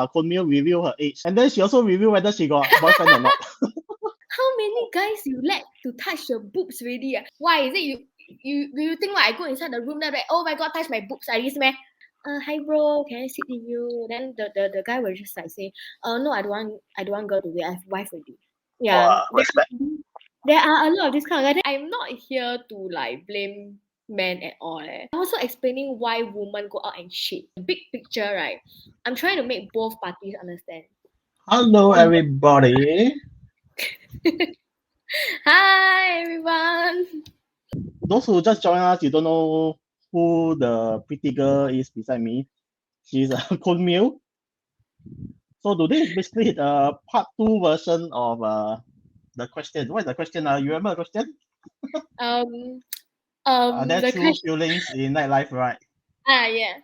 Khun Mew review her age. And then she also review whether she got boyfriend or not. How many guys you let to touch your boobs already? Why is it you think like I go inside the room then like, oh my god, touch my boobs, I may. Hi bro, can I sit with you? Then the guy will just like say, no, I don't want girl to wait, I have wife already. Yeah. Respect. There are a lot of this kind of guys. I'm not here to like blame men at all. I'm also explaining why women go out and shit. The big picture, right? I'm trying to make both parties understand. Hello, everybody. Hi, everyone. Those who just joined us, you don't know who the pretty girl is beside me. She's Khun Mew. So today is basically the part 2 version of the question. What is the question? You remember the question? Are there The true question. feelings in nightlife, right? Yeah.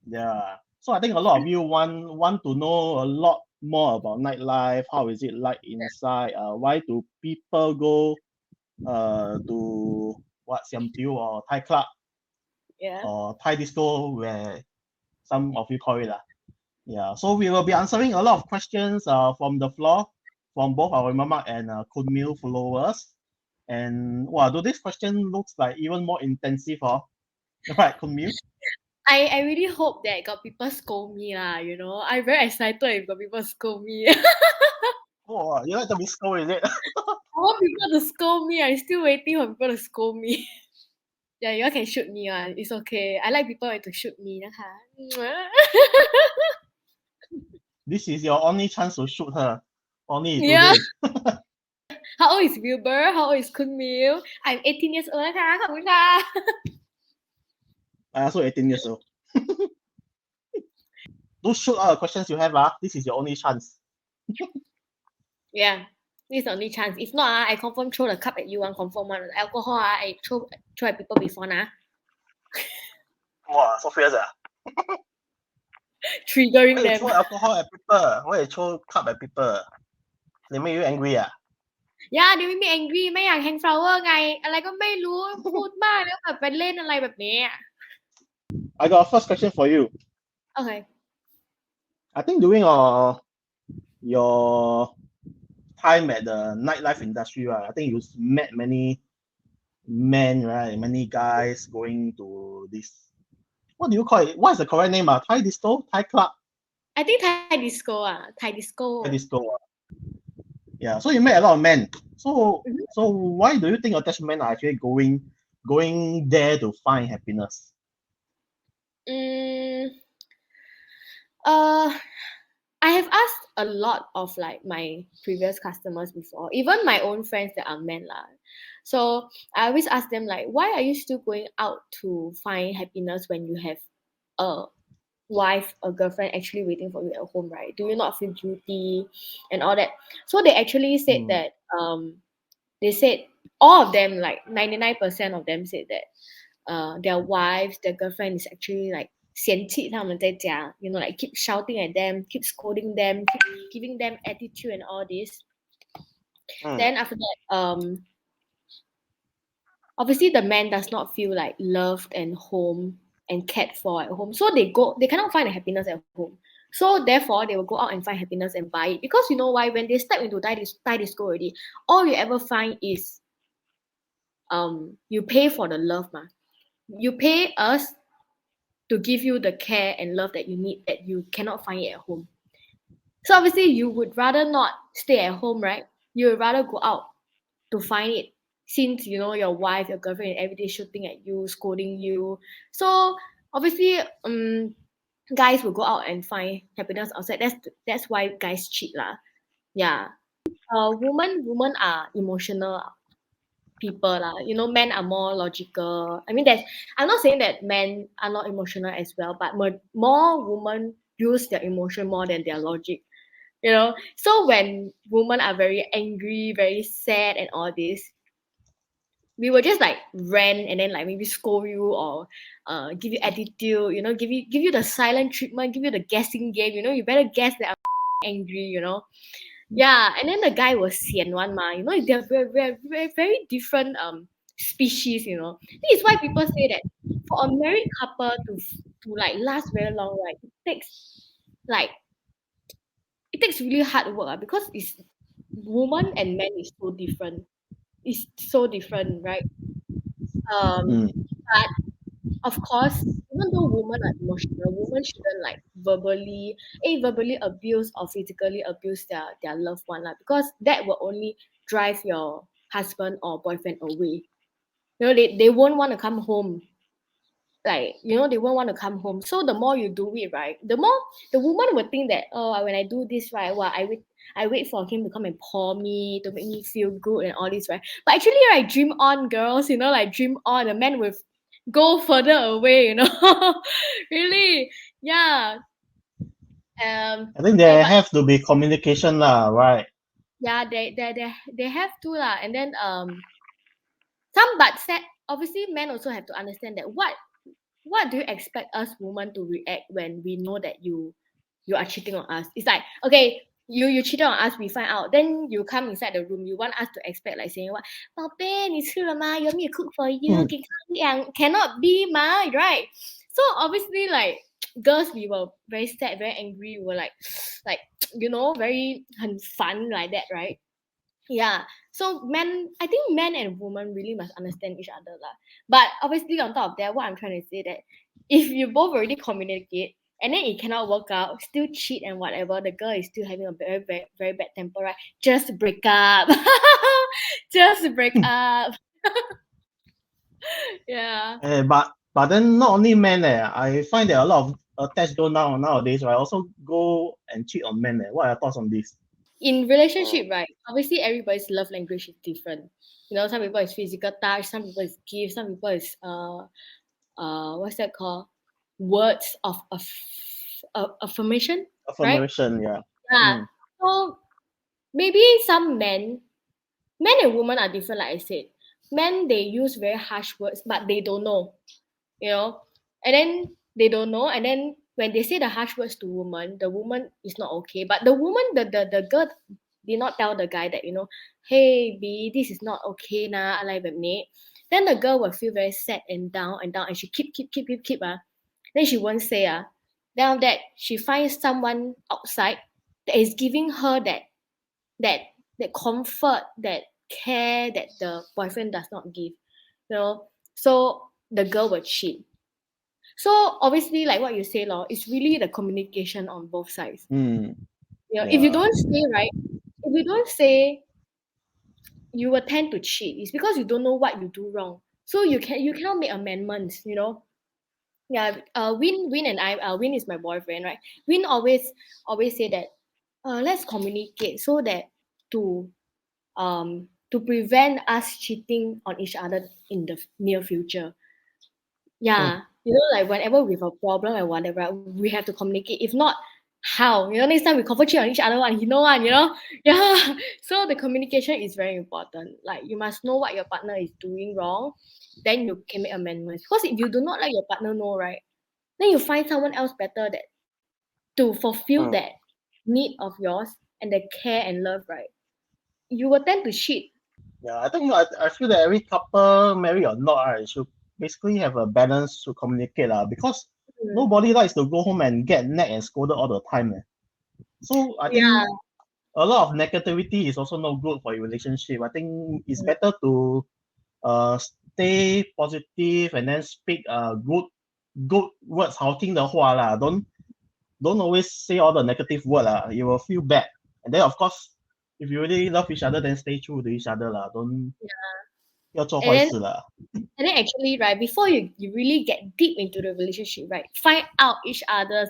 Yeah. So I think a lot of you want to know a lot more about nightlife. How is it like inside? Why do people go to what Siam Diu or Thai club Yeah. or Thai disco, where some of you call it. Yeah. So we will be answering a lot of questions from the floor from both our Mama and Khun Mew followers. And wow, do this question looks like even more intensive, huh? Right, Khun Mew? I really hope that got people scold me you know. I'm very excited if got people scold me. Oh, you like to be scolded, is it? I want people to scold me. I'm still waiting for people to scold me. Yeah, you all can shoot me it's okay. I like people to shoot me. This is your only chance to shoot her. Only Yeah. today. How old is Wilbur? How old is Khun Mew? I'm 18 years old นะคะขอบคุณค่ะ I also 18 years old. Don't shoot all the questions you have. This is your only chance. Yeah, this is the only chance. If not, I confirm throw the cup at you and confirm one. Alcohol, I throw at people before Wow, so fierce. triggering Why you them. throw alcohol at people? Why you throw cup at people? They make you angry. Yeah, they make me angry ไม่อยาก hang flower ไง อะไรก็ไม่รู้ พูดบ้าแล้วแบบไปเล่นอะไรแบบนี้ I got a first question for you. Okay. I think during your time at the nightlife industry, right? I think you met many men, right? Many guys going to this. What do you call it? What is the correct name? Thai disco, Thai club. I think Thai disco Thai disco. Thai disco. Yeah. So you met a lot of men. So Mhm. so why do you think attachment are actually going there to find happiness? I have asked a lot of like my previous customers before, even my own friends that are men lah. So I always ask them like, why are you still going out to find happiness when you have a wife, a girlfriend actually waiting for you at home, right? Do you not feel guilty and all that? So they actually said that they said all of them, like 99% of them said that their wives, their girlfriend is actually like 嫌弃他们在家, you know, like keep shouting at them, keep scolding them, keep giving them attitude and all this. Then after that, obviously the man does not feel like loved and home and cared for at home. So they cannot find the happiness at home. So therefore they will go out and find happiness and buy it. Because you know why? When they step into Thai disco already, all you ever find is you pay for the love, you pay us to give you the care and love that you need that you cannot find it at home. So obviously you would rather not stay at home, right? You would rather go out to find it, since you know your wife, your girlfriend every day shooting at you, scolding you. So obviously guys will go out and find happiness outside. That's why guys cheat lah. Yeah. Women are emotional people lah. You know, men are more logical. I mean, I'm not saying that men are not emotional as well, but more women use their emotion more than their logic. You know, so when women are very angry, very sad, and all this, we will just like rant and then like maybe scold you or give you attitude. You know, give you the silent treatment, give you the guessing game. You know, you better guess that I'm angry. You know, yeah, and then the guy was sian one ma. You know, they're very different species. You know, this is why people say that for a married couple to like last very long, right? It takes like it takes really hard work because it's woman and man is so different. It's so different, right? Mm. But of course, even though women are emotional, women shouldn't like verbally abuse or physically abuse their loved one, like, because that will only drive your husband or boyfriend away. They won't want to come home. Like, they won't want to come home. So the more you do it, right, the more the woman would think that, oh, when I do this, right, well, I wait for him to come and pour me to make me feel good and all this, right? But actually, right, dream on, girls, like dream on. The man will go further away, really. Yeah. I think Yeah, there but have to be communication lah, right? yeah, they have to lah. And then some but said obviously men also have to understand that what do you expect us women to react when we know that you are cheating on us? It's like, okay, you cheated on us, we find out, then you come inside the room, you want us to expect like saying what, 宝贝你吃了吗? You want me to cook for you? Mm. Cannot be ma, right? So obviously, like, girls, we were very sad, very angry, we were like very 很烦 like that, right? Yeah. So I think men and women really must understand each other lah. But obviously, on top of that, what I'm trying to say that if you both already communicate and then it cannot work out, still cheat and whatever, the girl is still having a very very very bad temper, right? Just break up. Just break up. Yeah. But then not only men, I find that a lot of attached girls nowadays, right, also go and cheat on men. What are your thoughts on this? In relationship, right? Obviously, everybody's love language is different. Some people is physical touch, some people is gift, some people is what's that called? Words of affirmation, right? Affirmation, yeah. Yeah. Mm. So maybe some men and women are different, like I said. Men, they use very harsh words, but they don't know, and then they don't know, and then when they say the harsh words to woman, the woman is not okay. But the woman, the girl did not tell the guy that, hey B, this is not okay nah, I like me. Then the girl will feel very sad and down, and she keep then she won't say then after that she finds someone outside that is giving her that that comfort, that care that the boyfriend does not give. So the girl will cheat. So obviously, like what you say, Law, it's really the communication on both sides. Mm. If you Yeah. don't say right, if you don't say, you will tend to cheat. It's because you don't know what you do wrong. So you cannot make amendments. Yeah. Win and I. Win is my boyfriend, right? Win always say that, let's communicate so that to to prevent us cheating on each other in the near future. Mm. Yeah, like whenever we have a problem and whatever, we have to communicate. If not, how? Next time we confirm cheat on each other one, Yeah. So the communication is very important. Like, you must know what your partner is doing wrong, then you can make amendments. Because if you do not let your partner know, right, then you find someone else better that to fulfill that need of yours and the care and love, right? You will tend to cheat. Yeah, I feel that every couple, married or not, right, should basically have a balance to communicate because Mm. nobody likes to go home and get nagged and scolded all the time. So I Yeah. think a lot of negativity is also not good for your relationship. I think it's Mm. better to stay positive and then speak good words, 好听的话 lah. Don't always say all the negative word lah. You will feel bad. And then of course, if you really love each other, then stay true to each other lah. Don't 要做 And 坏 then 事 lah. And then actually, right, before you really get deep into the relationship, right, find out each other's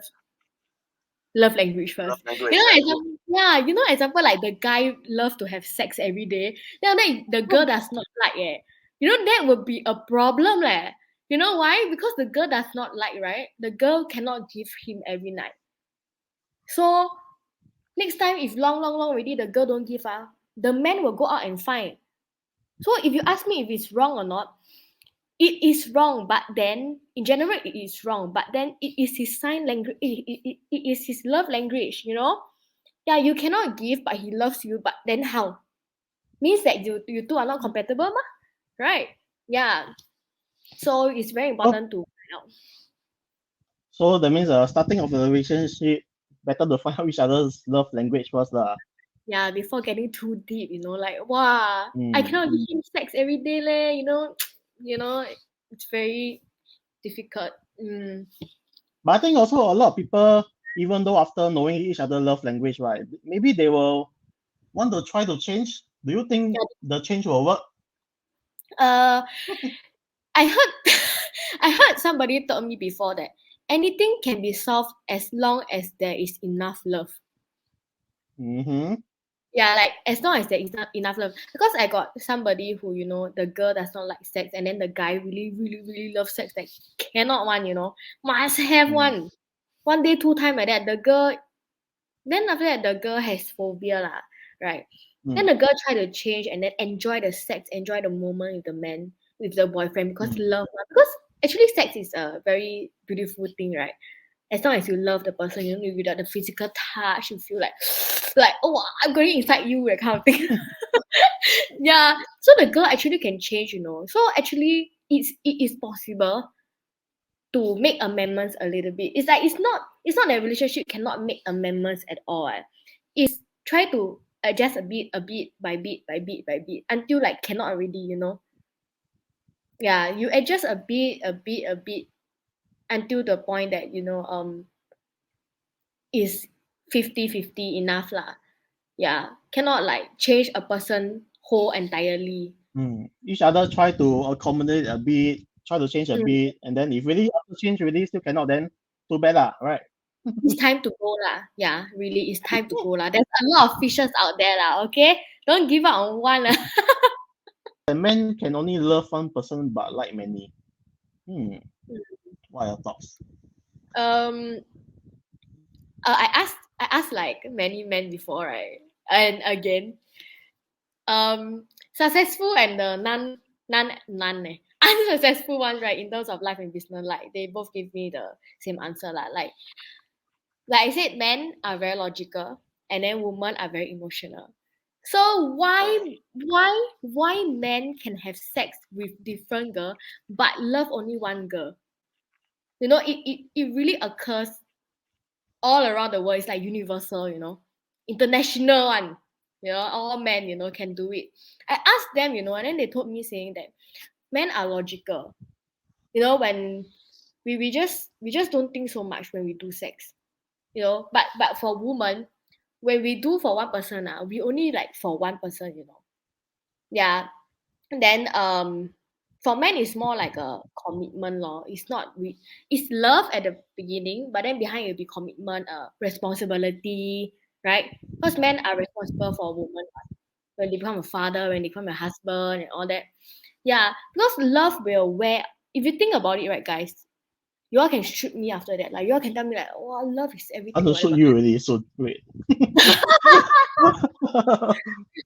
love language first. Example, like the guy love to have sex every day. Then the girl does not like it. That would be a problem, leh. You know why? Because the girl does not like, right? The girl cannot give him every night. So next time, if long already the girl don't give, the man will go out and find. So if you ask me if it's wrong or not, it is wrong, but then in general it is wrong, but then it is his sign language, it is his love language. Yeah, you cannot give, but he loves you, but then how? Means that you two are not compatible, right? Yeah. So it's very Oh, important to find out. so that means starting of the relationship, better to find out each other's love language first. Yeah, before getting too deep, like, wow, I cannot give him sex every day, leh, it's very difficult. But I think also a lot of people, even though after knowing each other love language, right, maybe they will want to try to change. Do you think the change will work? I heard I heard somebody told me before that anything can be solved as long as there is enough love. Mm-hmm. Yeah, like as long as there is not enough love. Because I got somebody who, the girl does not like sex, and then the guy really, really, really loves sex, like cannot one, must have one. 1 day, 2 time like that. Then after that, the girl has phobia lah, right? Then the girl try to change and then enjoy the sex, enjoy the moment with the man, with the boyfriend, because love. Because actually, sex is a very beautiful thing, right? As long as you love the person, without the physical touch, you feel like, oh, I'm going inside you, that kind of thing. Yeah. So the girl actually can change, So actually, it is possible to make amendments a little bit. It's like it's not that relationship cannot make amendments at all. It's try to adjust a bit by bit until like cannot already, Yeah, you adjust a bit until the point that is 50-50 enough lah. Yeah, cannot like change a person whole entirely. Each other try to accommodate a bit, try to change a bit, and then if really want to change, really still cannot, then too bad lah, right? It's time to go lah. Yeah, really, it's time to go lah. There's a lot of fishes out there lah. Okay, don't give up on one lah. A man can only love one person but like many. What are your thoughts? I asked like many men before, right? And again, successful and the unsuccessful one, right? In terms of life and business, like they both give me the same answer lah. Like I said, men are very logical, and then women are very emotional. So why men can have sex with different girl but love only one girl? It really occurs all around the world. It's like universal, international one. All men, can do it. I asked them, and then they told me saying that men are logical. When we just don't think so much when we do sex. But for women, when we do for one person, we only like for one person, Yeah. And then for men it's more like a commitment law. It's love at the beginning, but then behind it will be commitment, responsibility, right? Because men are responsible for women when they become a father, when they become a husband and all that. Yeah, because love will wear, if you think about it, right, guys, you all can shoot me after that. Like you all can tell me like, oh, love is I everything, want to shoot whatever. you already, so wait.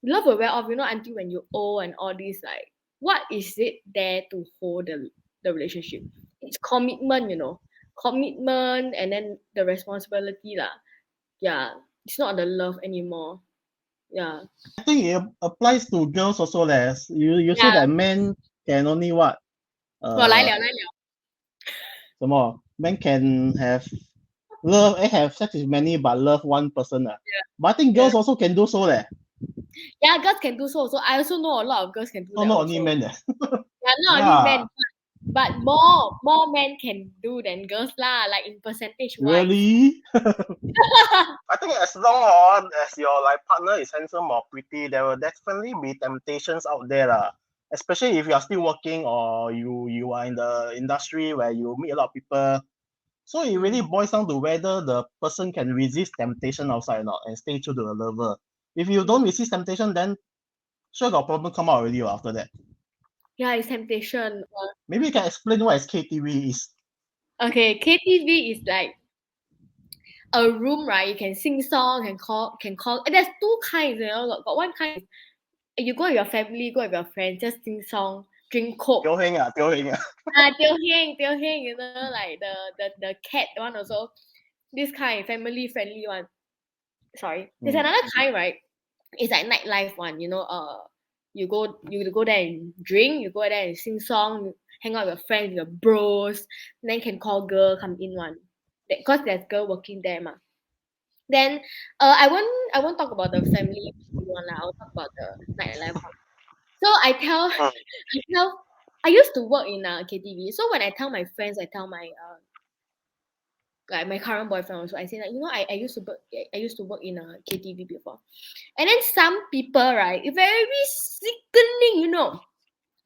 Love will wear off, until when you old and all this, like, what is it there to hold the relationship? It's commitment, commitment, and then the responsibility lah. Yeah, it's not the love anymore. Yeah. I think it applies to girls also less. You say Yeah. that men can only what? 我来了。什么? Men can have sex with many but love one person. Yeah. But I think girls also can do so leh. Yeah, girls can do so. So I also know a lot of girls can do So that. not also. only men. Yeah, not only men, but more men can do than girls lah. Like in percentage wise. Really? I think as long as your like partner is handsome or pretty, there will definitely be temptations out there lah. Especially if you are still working or you are in the industry where you meet a lot of people. So it really boils down to whether the person can resist temptation outside or not and stay true to the lover. If you don't resist temptation, then sure got problem come out already after that. Yeah, it's temptation. Maybe you can explain what is KTV is. Okay, KTV is like a room, right? You can sing song, can call. There's two kinds, Got one kind, you go with your family, go with your friends, just sing song, drink coke. Teo Heng. Teo Heng, like the cat one also. This kind, family friendly one. Sorry. There's another kind, right? It's like nightlife one, you go there and drink, you go there and sing song, hang out with your friends, your bros, then can call girl come in one. Because there's girl working there, ma. Then I won't talk about the family one lah. I'll talk about the nightlife one. So I used to work in a KTV. So when I tell my friends, I tell my like my current boyfriend also, I say like, I used to work in a KTV before. And then some people, right, very sickening,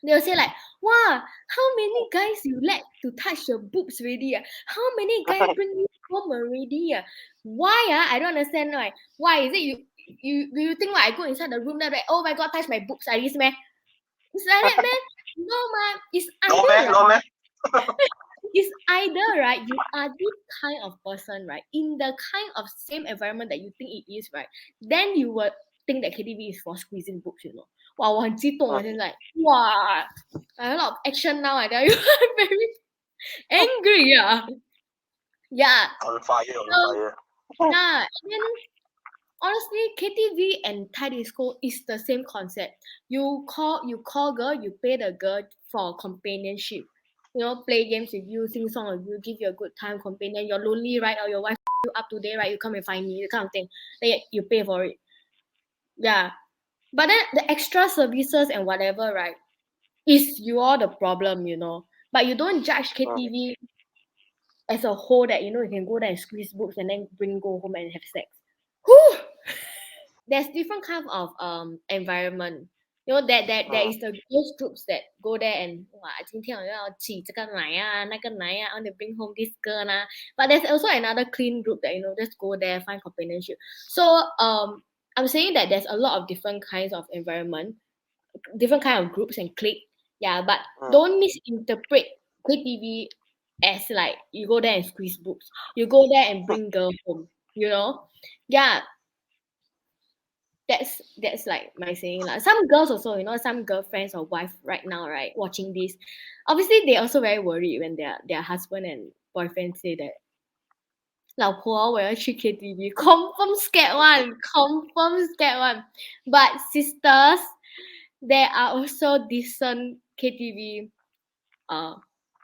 They'll say like, wow, how many guys you let to touch your boobs already? How many guys bring you home already? Why? I don't understand. Like, why is it you think like I go inside the room like, oh my god, touch my boobs, I man? It's like that, man. No, man. It's either right. It's either right. You are this kind of person, right? In the kind of same environment that you think it is, right? Then you would think that KTV is for squeezing boobs. Wow, 我很激动啊！现在哇 a lot of action now. I tell you, I'm very angry. Yeah. On fire. Yeah. And then honestly, KTV and Thai disco is the same concept. You call girl, you pay the girl for companionship. Play games with you, sing song with you, give you a good time, companion. You're lonely, right? Or your wife you up today, right? You come and find me, the kind of thing. Then you pay for it. Yeah. But then the extra services and whatever, right, is you're the problem, But you don't judge KTV as a whole that, you can go there and squeeze books and then go home and have sex. Whew! There's different kind of environment. There is the girls groups that go there and 今天我要起这个奶啊那个奶啊 I want to bring home this girl But there's also another clean group that just go there find companionship. So I'm saying that there's a lot of different kinds of environment, different kind of groups and clique. Yeah, but don't misinterpret KTV as like you go there and squeeze books. You go there and bring girl home. Yeah. That's like my saying lah. Some girls also, some girlfriends or wife right now, right, watching this, obviously they also very worried when their husband and boyfriend say that 老婆我要去 KTV, confirm scared one. But sisters, there are also decent KTV.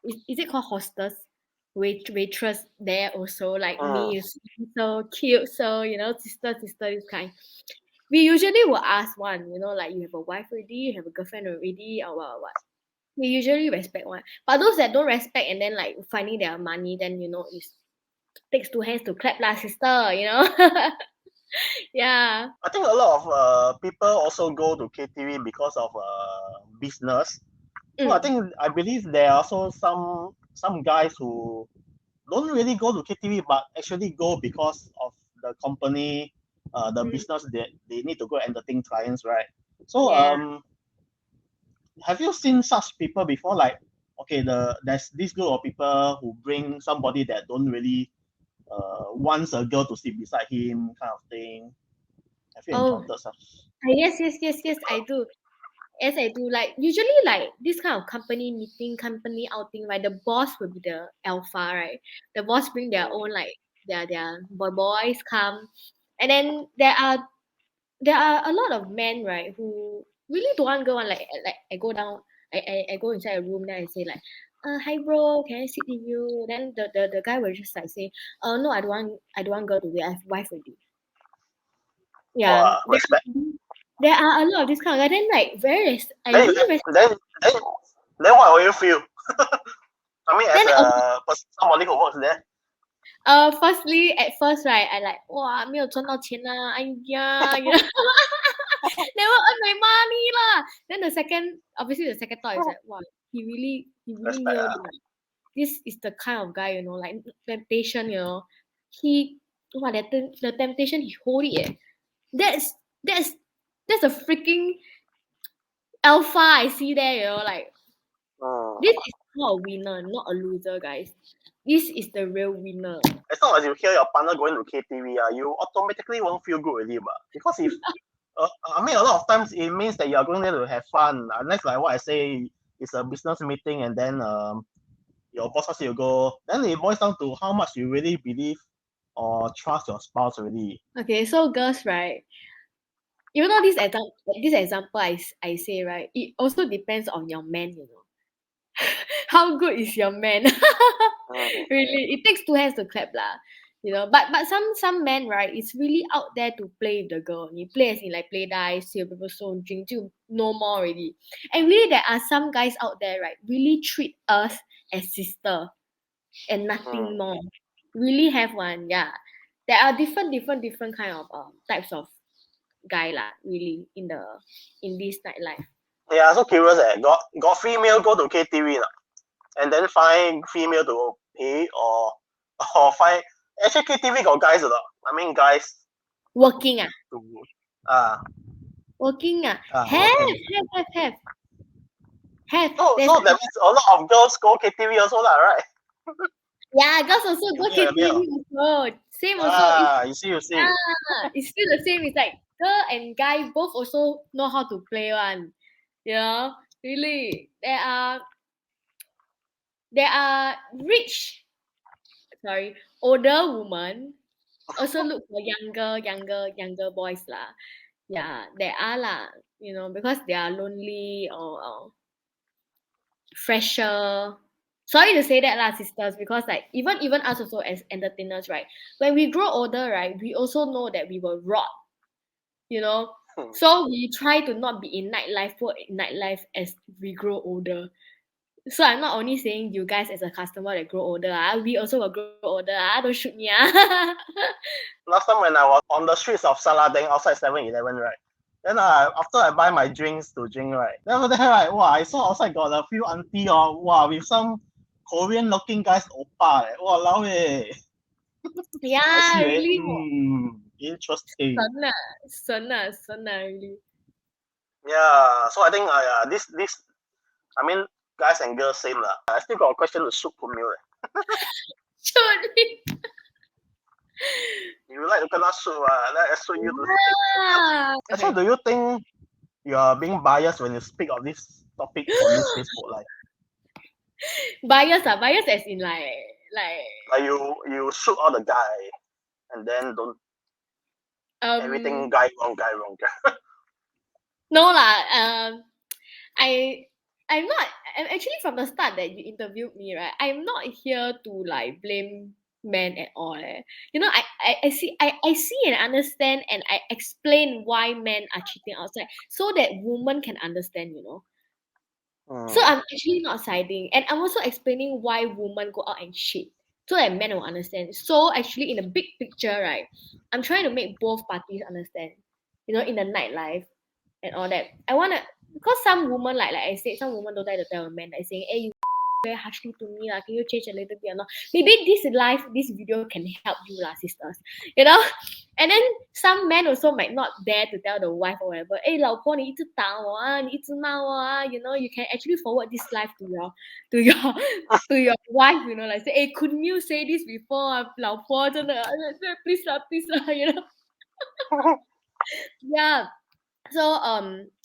Is it called hostess? Waitress there also, like me, is so cute. So sister, this kind. We usually will ask one, like you have a wife already, you have a girlfriend already, or what. We usually respect one. But those that don't respect and then like finding their money, then it takes two hands to clap lah, sister, Yeah. I think a lot of people also go to KTV because of business. So I believe there are also some guys who don't really go to KTV but actually go because of the company, the business that they need to go entertain clients, right? So have you seen such people before? Like, okay, there's this group of people who bring somebody that don't really wants a girl to sit beside him, kind of thing. Have you encountered such? Yes, I do. Yes, I do. Like usually, like this kind of company meeting, company outing, right? The boss will be the alpha, right? The boss bring their own like their boys come, and then there are a lot of men, right, who really don't want go on. Like I go down, I go inside a room, then I say like, hi bro, can I sit with you? Then the guy will just like say, no, I don't want girl to wait. I have wife already. Yeah, there are a lot of this kind of guy. Then like then what will you feel? I mean, as somebody who works there. Firstly, at first, right, I like, 哇，没有赚到钱啊，哎呀，never earn my money lah. Then the second thought is like, wow, he really knew this is the kind of guy, like temptation, he, the temptation, he hold it. That's a freaking alpha I see there, like this is not a winner, not a loser, guys. This is the real winner. As long as you hear your partner going to KTV, you automatically won't feel good already, but because if I mean, a lot of times it means that you are going there to have fun. Unless like what I say, it's a business meeting, and then your boss asks you to go. Then it boils down to how much you really believe or trust your spouse already. Okay, so girls, right? Even though this example I say, right, it also depends on your man, How good is your man? Really, it takes two hands to clap lah. You know, but some men, right, it's really out there to play with the girl. You play as in like play dice, see people so drink to no more already. And really there are some guys out there, right, really treat us as sister and nothing more. Really have one, yeah. There are different kind of types of guy lah, really in this nightlife. Yeah, so curious. Got female go to KTV lah, and then find female to pay or find actually KTV got guys or not? I mean guys Working to ah working have. working. Have. So that means a lot of girls go KTV also lah, right? Yeah, girls also go Yeah, KTV also. Same also. you see. It's still the same. It's like girl and guy both also know how to play one. You know, really. There are older women also look for younger boys lah. Yeah, there are lah. You know, because they are lonely or fresher. Sorry to say that lah, sisters, because like even us also as entertainers, right? When we grow older, right, we also know that we will rot, you know. So we try to not be in nightlife as we grow older. So I'm not only saying you guys as a customer that grow older, we also will grow older. Don't shoot me. Last time when I was on the streets of Saladeng outside 7-Eleven, right? Then after I buy my drinks to drink, right? Then after that, right, wow, I saw outside got a few auntie with some Korean looking guys oppa. Walao eh. Yeah, really. Interesting. Sana, really. Yeah, so I think this I mean guys and girls same lah. I still got a question to shoot Khun Mew. Shoot me. You like to kena shoot, let us shoot you to Yeah. So do you think you are being biased when you speak of this topic on this Facebook Live? Bias as in like you shoot all the guy and then don't everything guy wrong. No lah. I'm not. Actually from the start that you interviewed me, right? I'm not here to like blame men at all. You know, I see and understand and I explain why men are cheating outside so that women can understand. You know. So I'm actually not siding, and I'm also explaining why women go out and cheat so that men will understand. So actually, in the big picture, right, I'm trying to make both parties understand. You know, in the nightlife and all that. I wanna because some women like I said, some women don't like to tell a man like saying, "Hey, you very harshly to me, can you change a little bit or not?" Maybe this video can help you, sisters. You know? And then some men also might not dare to tell the wife or whatever, "Hey, 老婆你一直打我你一直骂我you know, you can actually forward this live to your wife, you know, like say, "Hey, Khun Mew say this before, 老婆真的 please lah, you know." Yeah. So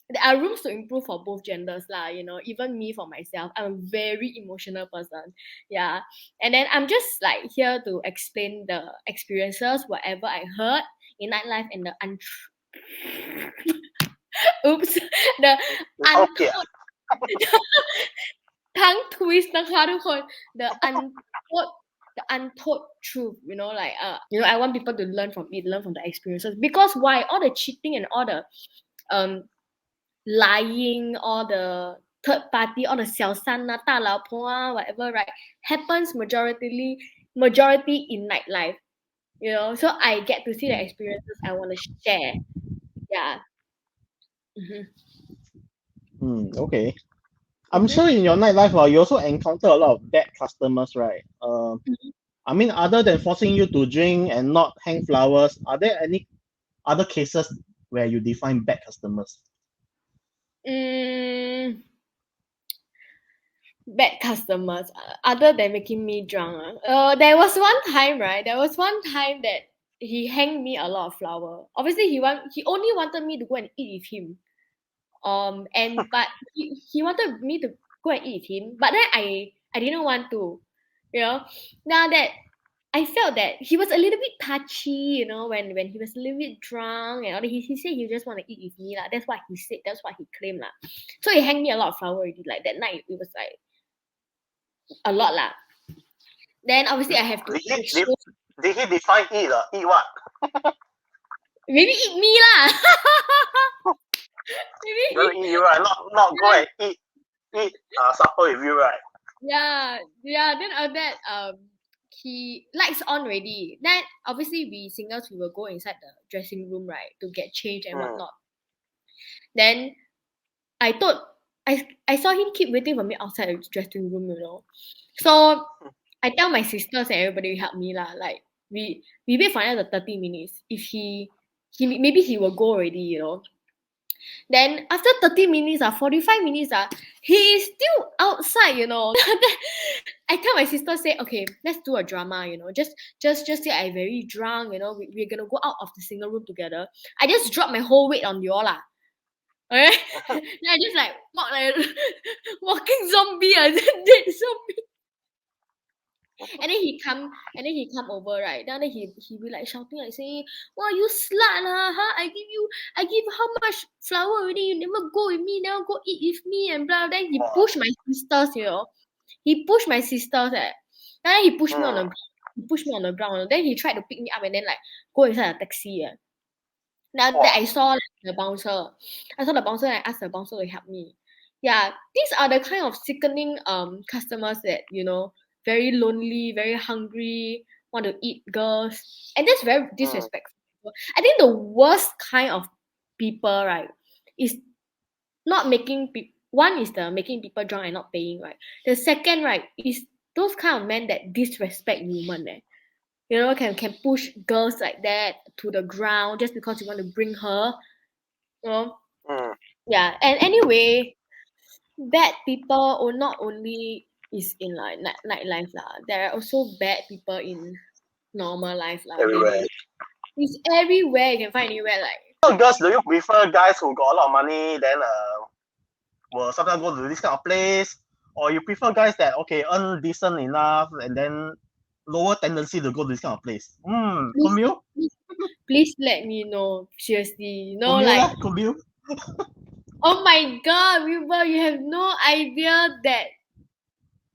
there are rooms to improve for both genders lah, you know, even me for myself. I'm a very emotional person. Yeah. And then I'm just like here to explain the experiences, whatever I heard in nightlife and the Okay. tongue twist นะคะทุกคน the untold truth, you know, like you know, I want people to learn from the experiences, because why all the cheating and all the lying, all the third party, all the 小三啊大老婆啊 whatever, right, happens majority in nightlife, you know. So I get to see the experiences I want to share. Yeah. Okay. I'm sure in your nightlife, you also encounter a lot of bad customers, right? I mean, other than forcing you to drink and not hang flowers, are there any other cases where you define bad customers? Bad customers, other than making me drunk. There was one time that he hanged me a lot of flower. Obviously, he only wanted me to go and eat with him. But he wanted me to go and eat with him, but then I didn't want to, you know. Now that I felt that he was a little bit touchy, you know, when he was a little bit drunk and all that. He said he just want to eat with me lah. That's what he said. That's what he claimed lah. So he hanged me a lot of flower already. Like that night, it was like a lot lah. Then obviously I have to. Did he define eat? Eat what? Maybe eat me lah. Gonna Maybe eat you, right? Not go and eat supper with you, right? yeah. Then after that, he lights on already. Then obviously we singles we will go inside the dressing room, right, to get changed and whatnot. Then I thought I saw him keep waiting for me outside the dressing room, you know. So I tell my sisters and everybody to help me lah. Like we wait for another 30 minutes. If he maybe he will go already, you know. Then after 30 minutes, 45 minutes, he is still outside, you know. I tell my sister, say, okay, let's do a drama, you know. Just say I'm very drunk, you know. We're gonna go out of the single room together. I just drop my whole weight on you all lah. Okay? Then I just like walk like walking zombie, dead zombie. And then he come over, right? Then he be like shouting, like saying, "Wow, you slut lah, huh? I give how much flour already? You never go with me, never go eat with me and blah." Then he push my sisters, you know. He pushed my sisters, then he pushed me on the ground. He pushed me on the ground. Then he tried to pick me up and then like go inside a taxi. Now that I saw like, the bouncer, and I asked the bouncer to help me. Yeah, these are the kind of sickening customers that, you know, very lonely, very hungry, want to eat girls, and that's very disrespectful. I think the worst kind of people, right, is not making people. One is the making people drunk and not paying, right. The second, right, is those kind of men that disrespect women, you know, can push girls like that to the ground just because you want to bring her, you know. Yeah, and anyway, bad people or not only is in like nightlife lah. There are also bad people in normal life lah. Everywhere. It's everywhere. You can find anywhere. Like, so girls, do you prefer guys who got a lot of money, then will sometimes go to this kind of place, or you prefer guys that okay earn decent enough and then lower tendency to go to this kind of place? Khun Mew? please let me know. Seriously, you know, Khun Mew like, lah, Khun Mew. oh my god, Wilbur, you have no idea that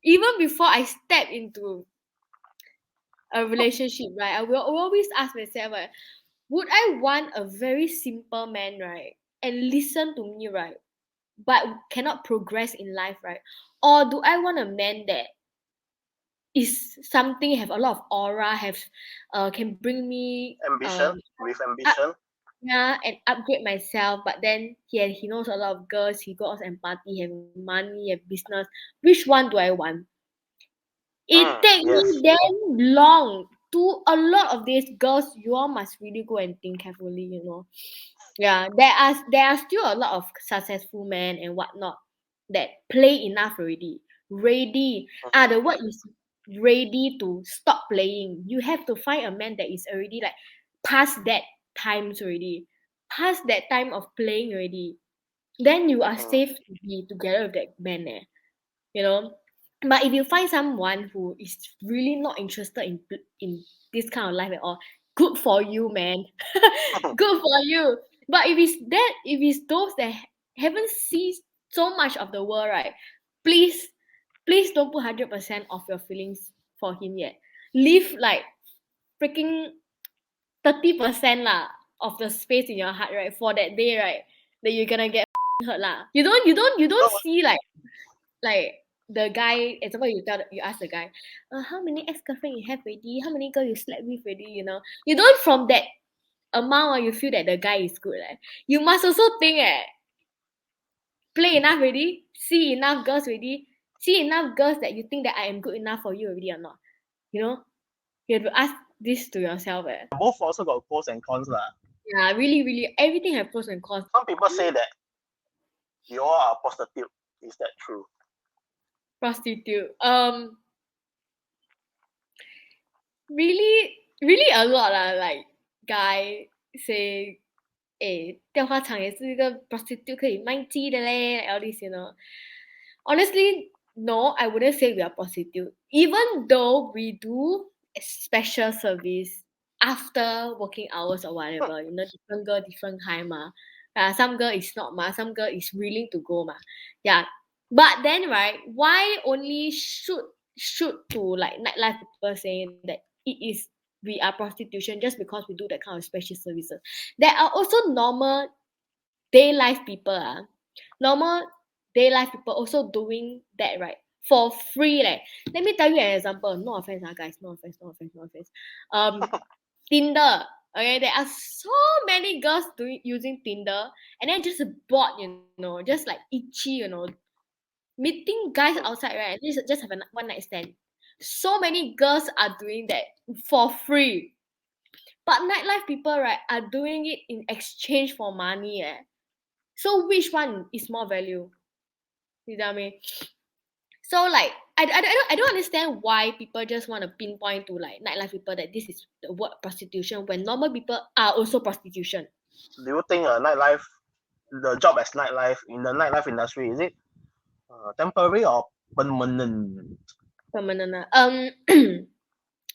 even before I step into a relationship, right, I will always ask myself, right, would I want a very simple man, right, and listen to me, right, but cannot progress in life, right? Or do I want a man that is something, have a lot of aura, can bring me Ambition, with ambition. yeah, and upgrade myself, but then he knows a lot of girls, he goes and party, have money, have business. Which one do I want? It takes me damn long. To a lot of these girls, you all must really go and think carefully, you know. Yeah, there are still a lot of successful men and whatnot that play enough already. Ready. The word is ready to stop playing. You have to find a man that is already like past that times already. Past that time of playing already. Then you are safe to be together with that man, you know. But if you find someone who is really not interested in this kind of life at all, good for you, man. Good for you. But if it's those that haven't seen so much of the world, right? Please don't put 100% of your feelings for him yet. Leave like freaking 30% lah of the space in your heart, right? For that day, right? That you're gonna get hurt lah. You don't see like the guy, example, you ask the guy, how many ex-girlfriend you have already? How many girls you slept with already? You know, you don't from that amount you feel that the guy is good. You must also think play enough already, see enough girls already, see enough girls that you think that I am good enough for you already or not. You know, you have to ask this to yourself. Both also got pros and cons lah. Yeah, really, really, everything has pros and cons. Some people say that you all are prostitute. Is that true? Prostitute. Really a lot lah. Like guy say, 钓花场也是一个 prostitute 可以卖鸡的嘞 all this, you know. Honestly, no, I wouldn't say we are prostitute. Even though we do special service after working hours or whatever, you know, different girl, different kind ma. Some girl is not ma, some girl is willing to go ma. Yeah. But then, right, why only shoot to like nightlife people saying that it is we are prostitution just because we do that kind of special services. There are also normal day life people. Normal day life people also doing that, right? For free. Let me tell you an example. No offense, guys. No offense. Tinder. Okay, there are so many girls using Tinder, and then just bought, just like itchy, meeting guys outside, right? Just have a one night stand. So many girls are doing that for free. But nightlife people, right, are doing it in exchange for money. So which one is more value? You know what I mean? So like I don't understand why people just want to pinpoint to like nightlife people that this is the word prostitution when normal people are also prostitution. Do you think nightlife, the job as nightlife in the nightlife industry, is it temporary or permanent? Permanent.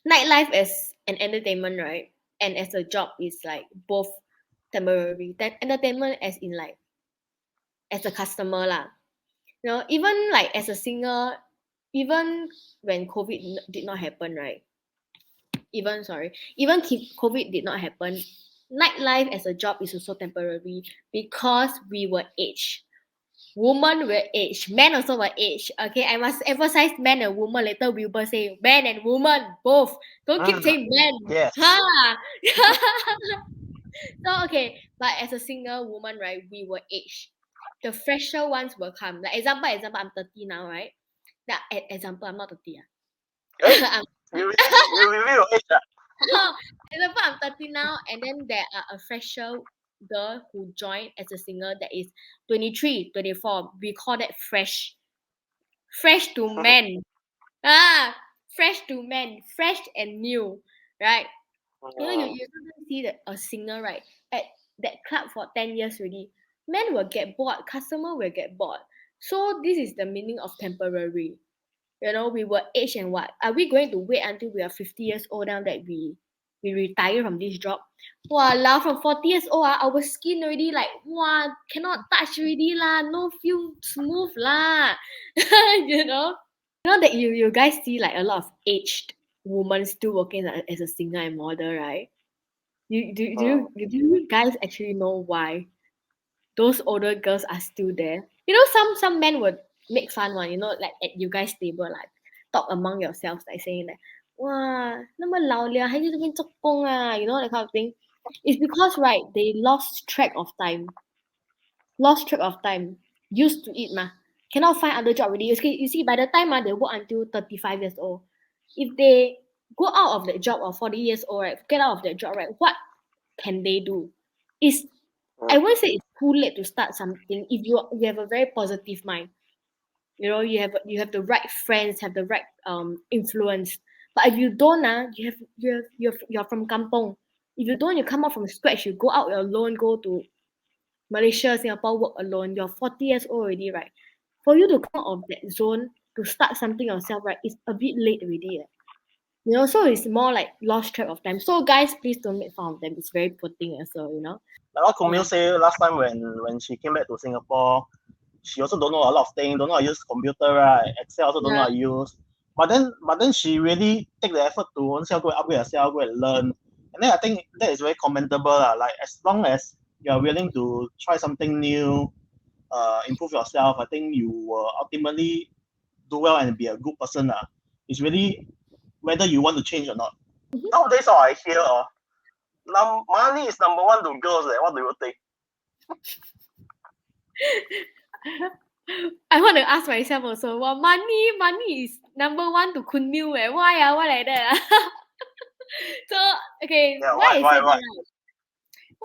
Nightlife as an entertainment, right? And as a job is like both temporary. That entertainment as in like as a customer lah. Even like as a singer, even when COVID did not happen, right? Even COVID did not happen. Nightlife as a job is also temporary because we were aged. Women were aged. Men also were aged. Okay, I must emphasize man and woman. Later we will say man and woman both. Don't keep saying men. Yes. Ha! So okay, but as a single woman, right, we were aged. The fresher ones will come. Like example, I'm 30 now, right? That example, I'm not 30. Hey, you reveal your age. Example, I'm 30 now, and then there are a fresher girl who joined as a singer that is 23, 24. We call that fresh. Fresh to men. Fresh to men. Fresh and new, right? You sometimes see that a singer, right, at that club for 10 years already. Men will get bored, customer will get bored. So this is the meaning of temporary. We were age and what? Are we going to wait until we are 50 years old now that we retire from this job? Wow, from 40 years old, our skin already like, wow, cannot touch already lah, no feel smooth lah. You know that you guys see like a lot of aged women still working as a singer and model, right? Do you guys actually know why those older girls are still there? Some men would make fun one, like at you guys table, like talk among yourselves, like saying that, wow, 那么老了还在这边做工啊, that kind of thing. It's because, right, they lost track of time. Used to it, cannot find other job already. You see, by the time they work until 35 years old, if they go out of that job or 40 years old, right, get out of that job, right, what can they do? I won't say it's too late to start something if you have a very positive mind. You have the right friends, have the right influence. But if you don't, you're from kampong. If you don't, you come out from scratch. You go out alone, go to Malaysia, Singapore, work alone. You're 40 years old already, right? For you to come out of that zone to start something yourself, right, it's a bit late already. So it's more like lost track of time. So guys, please don't make fun of them. It's very poor thing also, Like what Khun Mew say last time when she came back to Singapore, she also don't know a lot of things, don't know how to use computer, right? Excel also don't know how to use. But then she really take the effort to go and upgrade herself, go and learn. And then I think that is very commendable. Like as long as you are willing to try something new, improve yourself, I think you will ultimately do well and be a good person. It's really whether you want to change or not. Nowadays, I hear money is number one to girls. What do you think? I want to ask myself also. Well, money is number one to Khun Mew. Why like that? So okay, why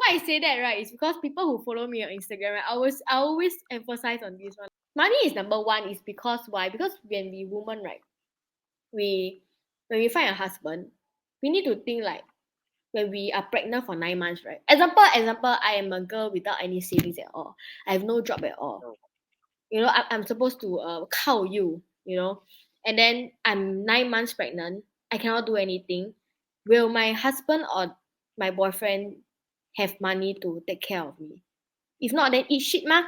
I say that, right, is because people who follow me on Instagram, right, I always emphasize on this one. Money is number one is because why? Because when we women, right, when we find a husband, we need to think like when we are pregnant for 9 months, right? Example, I am a girl without any savings at all. I have no job at all. I'm supposed to call you, and then I'm 9 months pregnant. I cannot do anything. Will my husband or my boyfriend have money to take care of me? If not, then eat shit ma.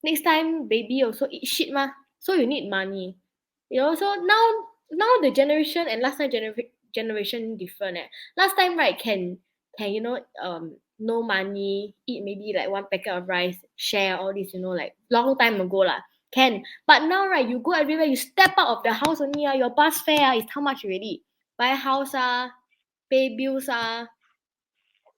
Next time, baby also eat shit ma. So you need money. So now the generation and last time generation different. Last time, right, can you know, no money, eat maybe like one packet of rice, share all this, you know, like long time ago lah. Can. But now, right, you go everywhere, you step out of the house only, your bus fare is how much already? Buy a house, pay bills,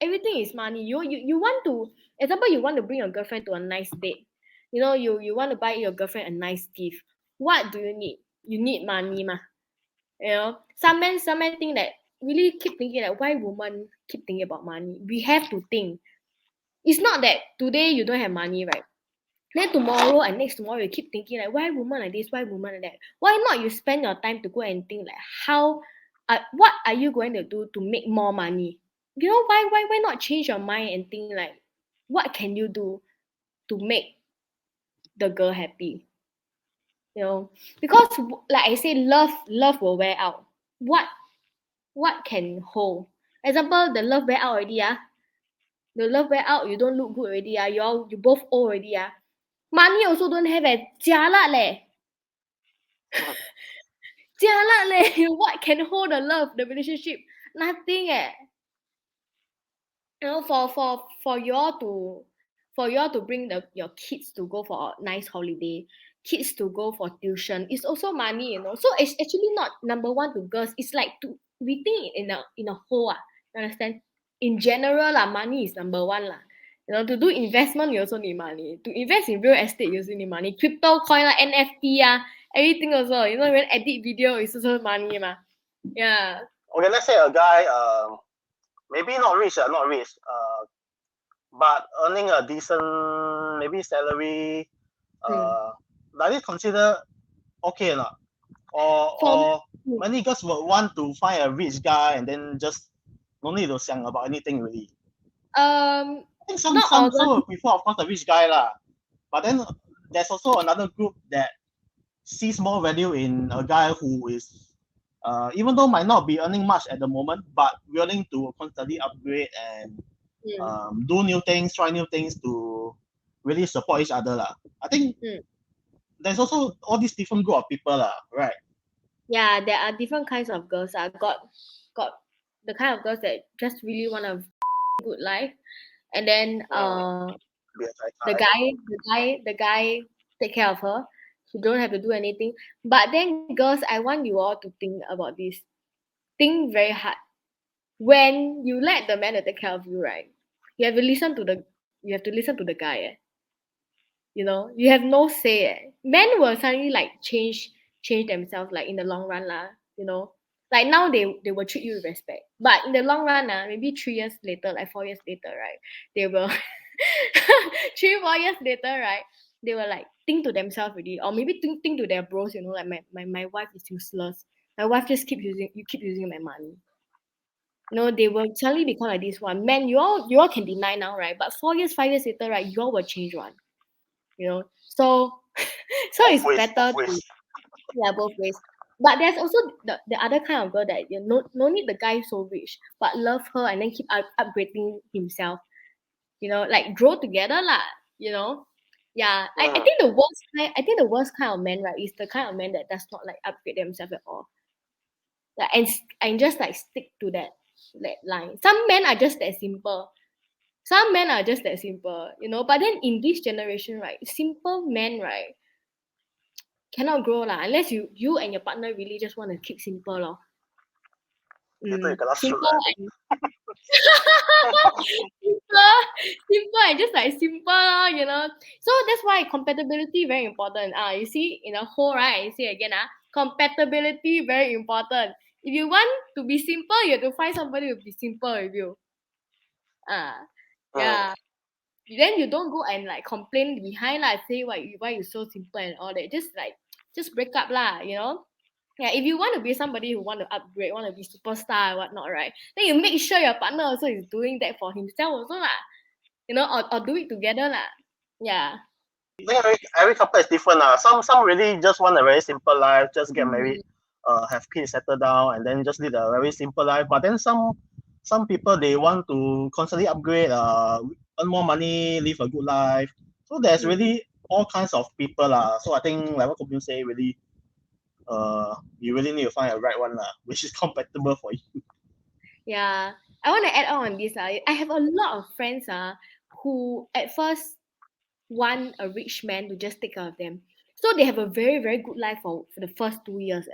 everything is money. You want to, example, you want to bring your girlfriend to a nice date. You know, you want to buy your girlfriend a nice gift. What do you need? You need money, ma. You know, some men think that really keep thinking like why women keep thinking about money. We have to think. It's not that today you don't have money, right? Then tomorrow and next tomorrow you keep thinking like why women like this, why women like that. Why not you spend your time to go and think like how, what are you going to do to make more money? You know, why not change your mind and think like what can you do to make the girl happy? You know, because like I say, love will wear out. What can hold? Example, the love wear out already, the love wear out, you don't look good already, you both old already, money also don't have, jialat leh. Jialat leh. What can hold the love, the relationship? Nothing, You know, for y'all to bring your kids to go for a nice holiday, kids to go for tuition, it's also money, you know. So it's actually not number one to girls. It's like we think in a whole, you understand? In general money is number one You know, to do investment you also need money. To invest in real estate you also need money. Crypto coin NFT everything also. You know, when edit video is also money Yeah. Okay, let's say a guy, maybe not rich, but earning a decent maybe salary. Does it consider okay or not? Or many girls would want to find a rich guy and then just no need to think about anything really. I think some will prefer, of course, a rich guy lah. But then there's also another group that sees more value in a guy who is, even though might not be earning much at the moment, but willing to constantly upgrade and do new things, try new things to really support each other lah. I think there's also all these different group of people lah, right? Yeah, there are different kinds of girls. Got the kind of girls that just really want a good life, and then the guy take care of her. She don't have to do anything. But then girls, I want you all to think about this. Think very hard. When you let the man to take care of you, right? You have to listen to the guy. You know, you have no say. Men will suddenly like change themselves like in the long run you know. Like now they will treat you with respect. But in the long run, maybe 3 years later, like 4 years later, right? They will 3-4 years later, right? They will like think to themselves already, or maybe think to their bros, you know, like my wife is useless. My wife just keep using my money. You know, they will suddenly become like this one. Man, you all can deny now, right? But 4 years, 5 years later, right, you all will change one. You know, so it's better to, both ways. But there's also the other kind of girl that no need the guy so rich, but love her and then keep upgrading himself. You know, like grow together you know. Yeah, I think the worst kind of man, right, is the kind of man that does not like upgrade themselves at all. Like and just like stick to that line. Some men are just that simple. You know. But then in this generation, right, simple men, right, cannot grow unless you and your partner really just want to keep simple simple and simple and just like simple, you know. So that's why compatibility very important. You see in a whole, right, you see again, compatibility very important. If you want to be simple, you have to find somebody who will be simple with you. Yeah. Then you don't go and like complain behind say why you so simple and all that. Just break up you know. Yeah, if you want to be somebody who want to upgrade, want to be superstar and whatnot, right? Then you make sure your partner also is doing that for himself also you know, or do it together Yeah. I think every couple is different Some really just want a very simple life, just get married, have kids, settle down, and then just lead a very simple life. But then some people, they want to constantly upgrade, earn more money, live a good life. So there's really all kinds of people So I think like what Khun Mew say, really you really need to find a right one lah, which is compatible for you. Yeah, I want to add on this. I have a lot of friends who at first want a rich man to just take care of them. So they have a very, very good life for the first 2 years.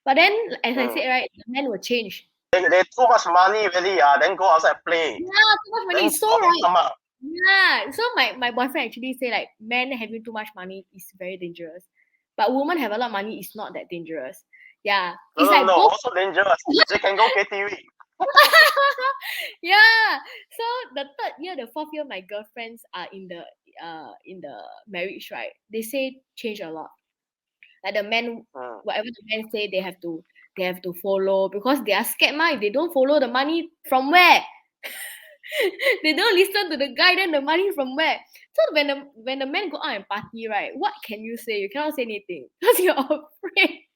But then, as I said, right, the man will change. They too much money really, then go outside play. Yeah, too much money Then is so problem right. come out. Yeah, so my boyfriend actually say like men having too much money is very dangerous, but women have a lot of money is not that dangerous. Yeah, it's like No, both. also dangerous. They can go KTV. Yeah, so the third year, the fourth year, my girlfriends are in the marriage, right? They say change a lot. Like the men, whatever the men say, they have to follow because they are scared. If they don't follow, the money from where? They don't listen to the guy, then the money from where? So when the men go out and party, right? What can you say? You cannot say anything because you're afraid.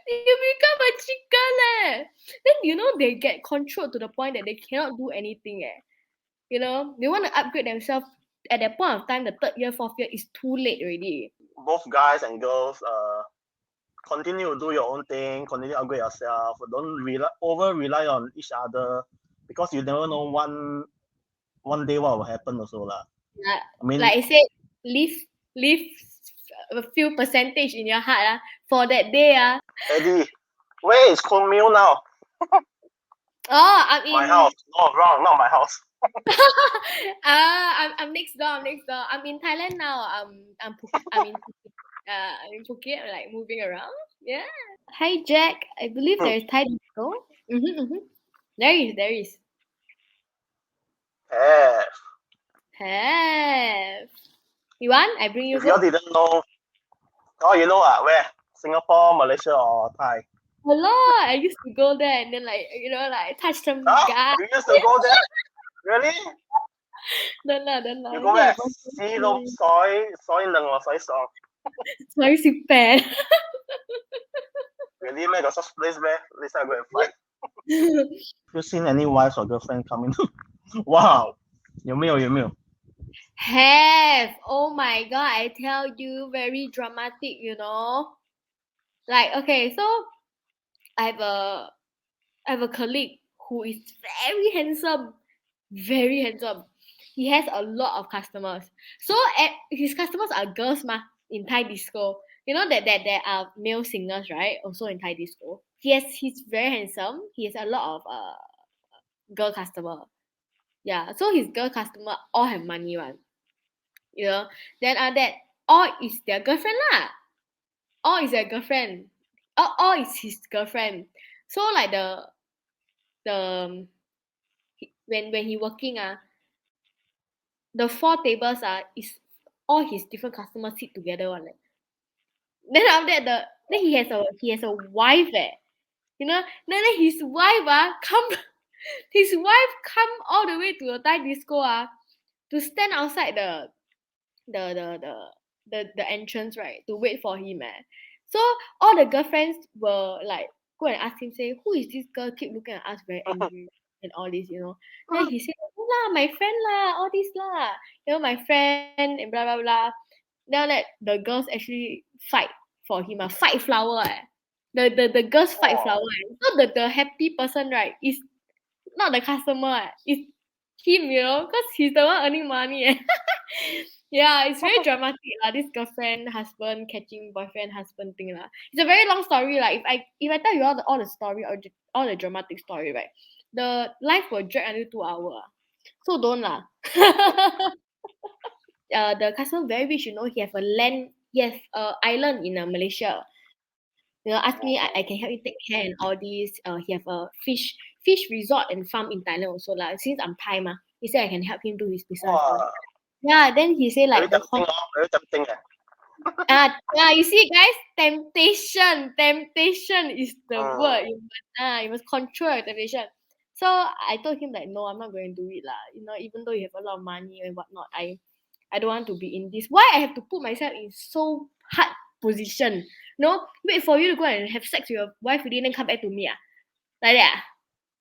You become a chicken. Then they get controlled to the point that they cannot do anything. They want to upgrade themselves. At that point of time, the third year, fourth year is too late already. Both guys and girls, continue to do your own thing, continue to upgrade yourself. Don't over rely on each other because you never know one day what will happen also lah. Yeah, I mean, like I said, leave a few percentage in your heart for that day. Eddie, where is Khun Mew now? Oh, I'm in My house. No, wrong, not my house. I'm next door. I'm in Thailand now. I'm in Phuket, like moving around. Yeah. Hi Jack. I believe there is Thai disco. There is. Have. You want? I bring you. If you all didn't know, you know where? Singapore, Malaysia, or Thai? A lot. I used to go there and then touch some guy. You used to go there? Really? Don't know. You go where? See no soy neng or soy song. Soy sipan. Really, man? Got such place where? Let's go and find. Have you seen any wives or girlfriend coming? Wow. 有没有？ Have. Oh my god, I tell you, very dramatic, Like, okay, so I have a colleague who is very handsome. Very handsome. He has a lot of customers. So his customers are girls in Thai disco. You know that there are male singers, right? Also in Thai disco. He's very handsome. He has a lot of girl customer. Yeah, so his girl customer all have money one. Then that all is their girlfriend lah. All is their girlfriend. All is his girlfriend. So like when he working the 4 tables is all his different customers sit together one. Then after that then he has a wife then his wife come all the way to the Thai disco to stand outside the entrance, right, to wait for him. So all the girlfriends were like go and ask him, say, who is this girl keep looking at us very angry and all this, Then he said, oh lah, my friend lah, all this lah, my friend and blah blah blah. Then that the girls actually fight for him, fight flower. The girls fight flower. So the happy person, right, is not the customer. It's him, because he's the one earning money. Yeah, it's very dramatic this girlfriend husband catching boyfriend husband thing It's a very long story if I tell you all the story or all the dramatic story, right, the life will drag until 2 hours. So don't the customer very rich, he have a island in Malaysia. Ask me, I can help you take care and all this. He have a fish resort and farm in Thailand also since I'm Thai he said I can help him do his business. Yeah, then he say like very tempting. Yeah, you see guys, temptation is the word. You must control your temptation. So I told him like, no, I'm not going to do it even though you have a lot of money and whatnot, I don't want to be in this. Why I have to put myself in so hard position? Wait for you to go and have sex with your wife and then come back to me like that.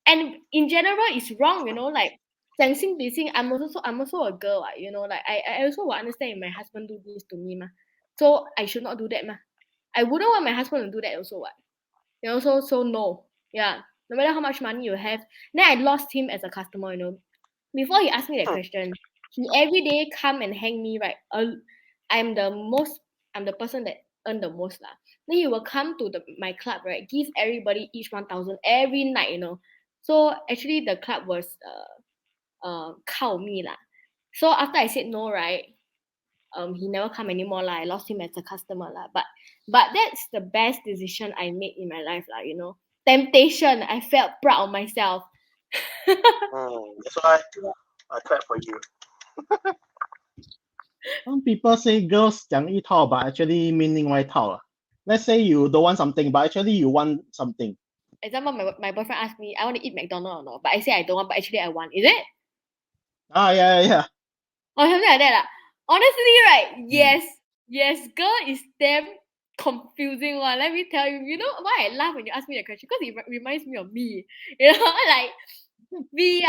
And in general it's wrong, like 讲心比心, I'm also a girl, like I also will understand if my husband do this to me so I should not do that I wouldn't want my husband to do that also. What? You know, so no. Yeah. No matter how much money you have. Then I lost him as a customer, you know. Before he asked me that question, he every day come and hang me, right? I'm the person that earn the most lah. Then he will come to my club, right? Give everybody each 1,000 every night, you know. So actually the club was call me lah. So after I said no, right? He never come anymore lah. I lost him as a customer lah. But that's the best decision I made in my life lah. You know, temptation. I felt proud of myself. That's why I clap for you. Some people say girls 讲一套 but actually meaning 外套. Let's say you don't want something but actually you want something. Example, my boyfriend asked me, I want to eat McDonald's or not, but I say I don't want, but actually I want. Is it? Yeah. Or something like that lah. Honestly, right? Yes, girl is damn confusing one. Let me tell you. You know why I laugh when you ask me that question? Because it reminds me of me. You know, like we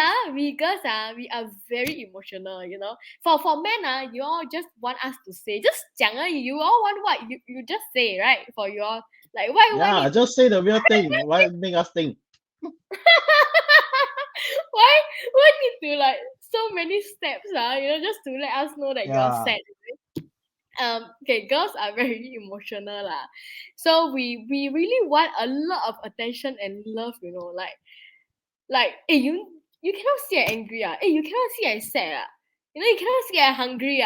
girls we are very emotional. You know, for men you all just want us to say, just 讲而已. You all want what you just say, right? For your like why Yeah, just say the real thing. Why make us think? why need to like so many steps, you know, just to let us know that you're sad. Okay, girls are very emotional lah. So we really want a lot of attention and love, you know, like hey, you cannot see I angry hey, you cannot see I sad you know, you cannot see I hungry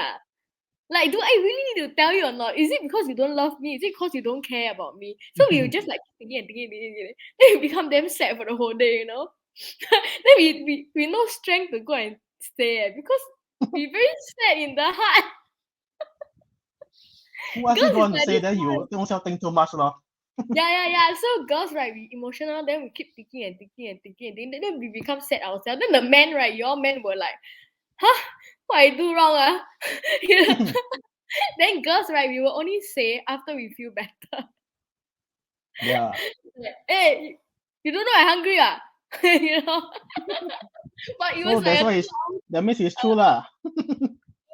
like, do I really need to tell you or not? Is it because you don't love me? Is it because you don't care about me? So we just like thinking. Then we become damn sad for the whole day, you know. Then we no strength to go and stay because we very sad in the heart. Who else you going to say that you don't think too much, lor? Yeah. So girls, right, we emotional, then we keep thinking and then we become sad ourselves. Then the men, right, your men were like, huh? What I do wrong? You know? Then girls, right, we will only say after we feel better. Yeah. Like, hey, you don't know I'm hungry, you know. But it was that's why that means it's true lah.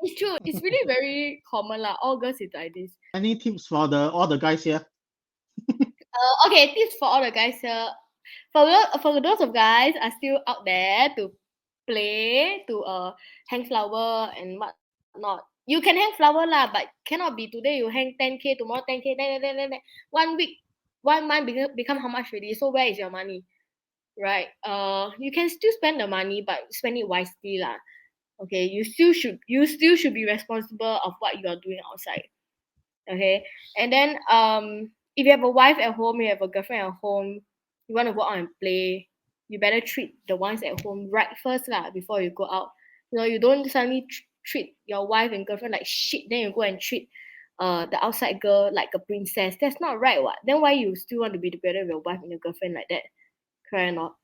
It's true. It's really very common lah. All girls is like this. Any tips for all the guys here? Okay, tips for all the guys here. For those of guys are still out there to play, to hang flower and whatnot. You can hang flower lah, but cannot be today you hang 10K, tomorrow 10K, then 1 week, 1 month become how much already? So where is your money? Right? You can still spend the money, but spend it wisely lah. Okay, you still should be responsible of what you are doing outside. Okay, and then if you have a wife at home, you have a girlfriend at home, you want to go out and play, you better treat the ones at home right first lah before you go out. You know, you don't suddenly treat your wife and girlfriend like shit, then you go and treat the outside girl like a princess. That's not right, what? Then why you still want to be together with your wife and your girlfriend like that? Correct or not?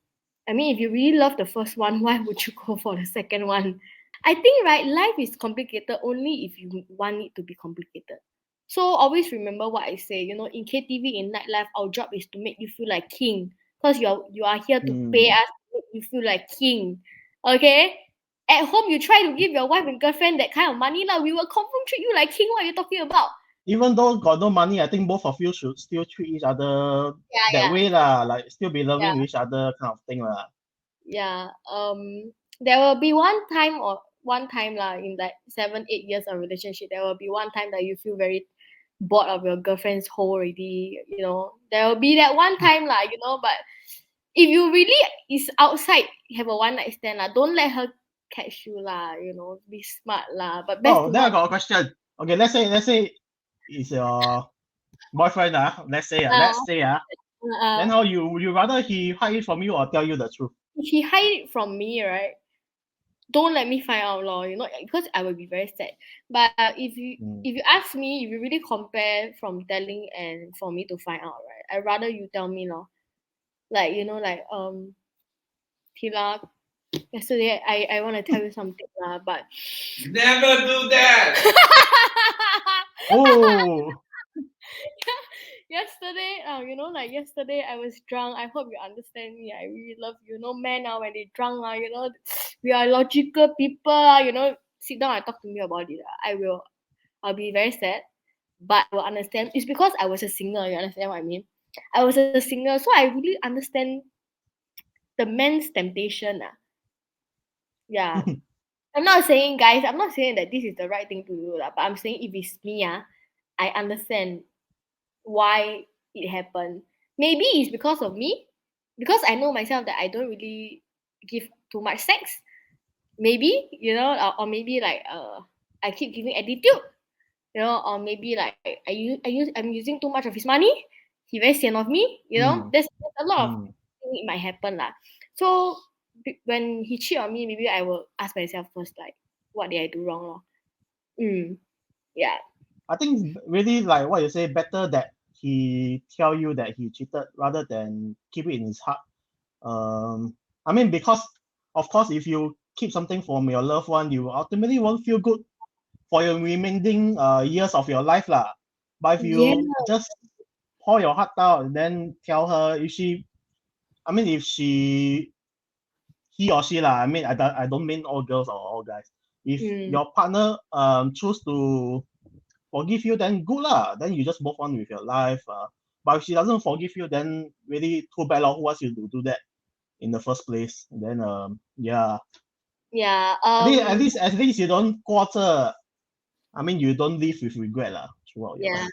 I mean, if you really love the first one, why would you go for the second one? I think, right, life is complicated only if you want it to be complicated. So always remember what I say, you know, in KTV, in nightlife, our job is to make you feel like king. Because you are here to pay us to make you feel like king. Okay? At home, you try to give your wife and girlfriend that kind of money, we will confirm treat you like king. What are you talking about? Even though got no money, I think both of you should still treat each other that way lah, like still be loving each other kind of thing lah. Yeah. There will be one time in like 7-8 years of relationship, there will be one time that you feel very bored of your girlfriend's hole already, you know. There will be that one time you know, but if you really is outside, have a one night stand don't let her catch you you know, be smart but best then I got a question. Okay, let's say it's your boyfriend let's say then how you rather he hide it from you or tell you the truth? If he hide it from me, right, don't let me find out, you know, because I will be very sad. But if you ask me, if you really compare from telling and for me to find out, right, I'd rather you tell me, like, you know, like Tila, yesterday I want to tell you something but never do that. Oh. Yesterday, you know, like yesterday I was drunk. I hope you understand me. I really love you. No, men when they drunk, you know, we are logical people. You know, sit down and talk to me about it. I'll be very sad. but I will understand. It's because I was a singer. You understand what I mean? I was a singer, so I really understand the man's temptation. Yeah. I'm not saying, guys, I'm not saying that this is the right thing to do, but I'm saying if it's me, I understand why it happened. Maybe it's because of me, because I know myself that I don't really give too much sex. Maybe, or maybe like I keep giving attitude, or maybe like I'm using too much of his money. He very sian of me, There's a lot of things it might happen lah. So when he cheat on me, maybe I will ask myself first, like, what did I do wrong, lor? Yeah. I think really like what you say, better that he tell you that he cheated rather than keep it in his heart. I mean, because of course, if you keep something from your loved one, you ultimately won't feel good for your remaining years of your life lah. But if you just pour your heart out and then tell her, if he or she lah, I mean, I don't mean all girls or all guys. If your partner choose to forgive you, then good lah. Then you just move on with your life. But if she doesn't forgive you, then really too bad lah. Who wants you to do that in the first place? And then yeah. Yeah. At least you don't quarter. I mean, you don't live with regret lah throughout your life.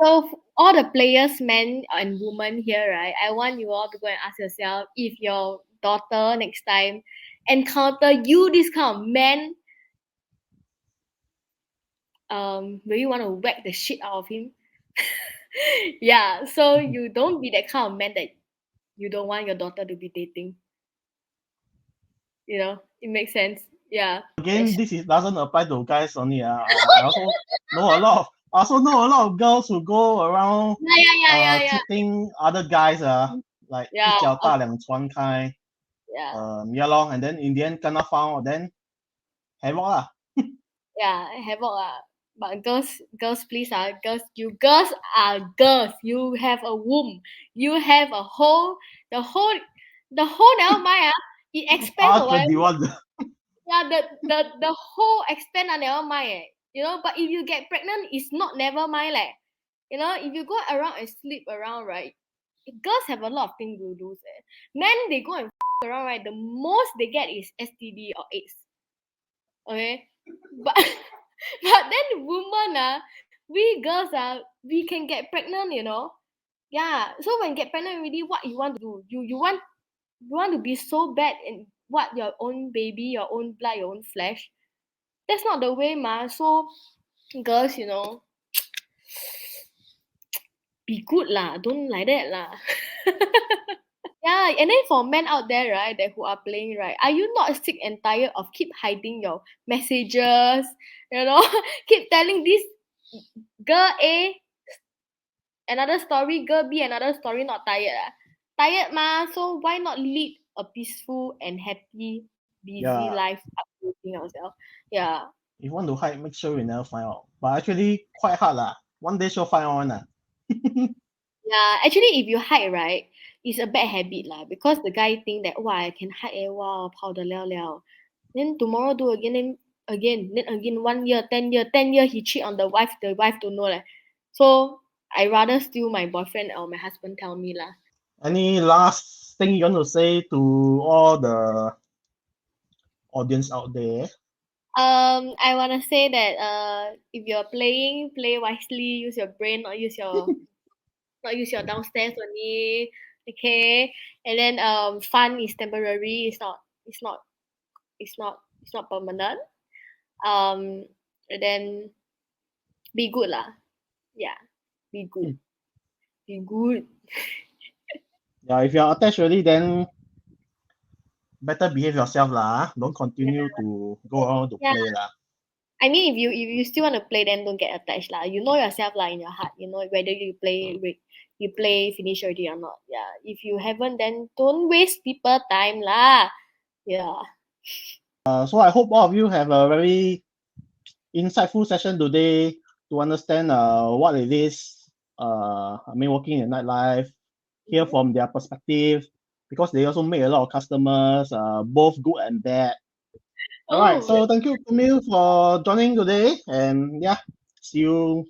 So all the players, men and women here, right? I want you all to go and ask yourself if your daughter next time encounter you, this kind of man, will you want to whack the shit out of him? Yeah. So you don't be that kind of man that you don't want your daughter to be dating. It makes sense. Yeah. Again, this doesn't apply to guys only. I also know a lot of girls who go around cheating other guys. Like 一脚大两船开. Yeah long, and then in the end kena found, then havoc lah. Yeah, havoc lah. But girls, please girls, you girls are girls. You have a womb. You have the whole never mind. It expands or whatever. Yeah, the whole expand never mind. But if you get pregnant, it's not never mind leh. If you go around and sleep around, right? Girls have a lot of things to do. Men, they go and around, right? The most they get is STD or AIDS. Okay, but then women we girls we can get pregnant, Yeah. So when get pregnant, really, what you want to do? You want to be so bad in what your own baby, your own blood, your own flesh. That's not the way, ma. So girls, be good lah. Don't like that lah. Yeah, and then for men out there, right, that who are playing, right, are you not sick and tired of keep hiding your messages? Keep telling this girl A another story, girl B another story, not tired. Tired ma, so why not lead a peaceful and happy, busy life updating ourselves? Yeah. If you want to hide, make sure you never find out. But actually, quite hard lah. One day she'll find out one lah. Yeah, actually, if you hide, right, it's a bad habit lah. Because the guy think that, wow, I can hide, wow, 跑得了. Then tomorrow do again, then again 1 year, 10 year, he cheat on the wife don't know leh. So I rather still my boyfriend or my husband tell me lah. Any last thing you want to say to all the audience out there? I wanna say that if you're playing, play wisely, use your brain, not use your downstairs only. Okay. And then fun is temporary, it's not permanent. And then be good lah. Yeah. Be good. Be good. Yeah, if you're attached already, then better behave yourself lah. Don't continue to go around to play lah. I mean, if you still want to play, then don't get attached lah. You know yourself lah in your heart. You know whether you play finish already or not. Yeah. If you haven't, then don't waste people time lah. Yeah. So I hope all of you have a very insightful session today to understand what it is. Working in nightlife, hear from their perspective, because they also make a lot of customers, both good and bad. All right, so thank you, Khun Mew, for joining today, and yeah, see you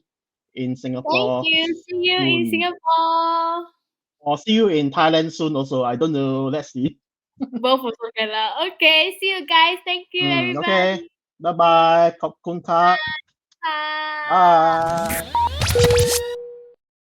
in Singapore. Thank you. See you in soon. Singapore. Or see you in Thailand soon also. I don't know. Let's see. Both also can lah. Okay, see you guys. Thank you, everybody. Okay. Bye bye. Khop kun kap. Bye. Bye.